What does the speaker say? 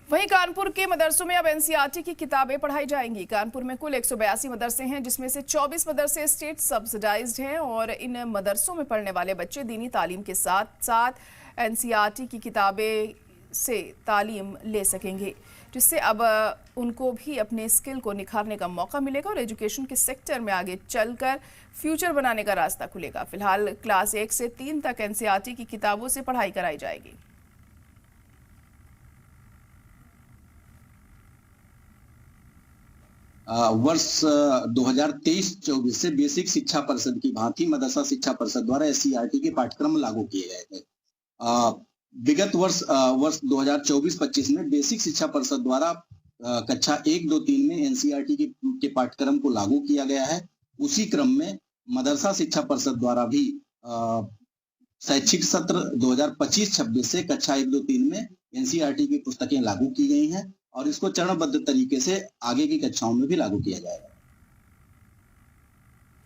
वहीं कानपुर के मदरसों में अब एनसीईआरटी की किताबें पढ़ाई जाएंगी। कानपुर में कुल 182 मदरसे हैं, जिसमें से 24 मदरसे स्टेट सब्सिडाइज्ड हैं और इन मदरसों में पढ़ने वाले बच्चे दीनी तालीम के साथ साथ एनसीईआरटी की किताबें से तालीम ले सकेंगे, जिससे अब उनको भी अपने स्किल को निखारने का मौका मिलेगा और एजुकेशन के सेक्टर में आगे चलकर फ्यूचर बनाने का रास्ता खुलेगा। फिलहाल क्लास 1 से 3 तक एनसीईआरटी की किताबों से पढ़ाई कराई जाएगी। वर्ष 2023-24 से बेसिक शिक्षा परिषद की भांति मदरसा शिक्षा परिषद द्वारा एससीईआरटी के पाठ्यक्रम लागू किए गए थे। विगत वर्ष 2024-25 में बेसिक शिक्षा परिषद द्वारा कक्षा 1, 2, 3 में एनसीईआरटी के पाठ्यक्रम को लागू किया गया है। उसी क्रम में मदरसा शिक्षा परिषद द्वारा भी शैक्षिक सत्र 2025-26 से कक्षा 1, 2, 3 में एनसीईआरटी की पुस्तकें लागू की गई हैं और इसको चरणबद्ध तरीके से आगे की कक्षाओं में भी लागू किया जाएगा।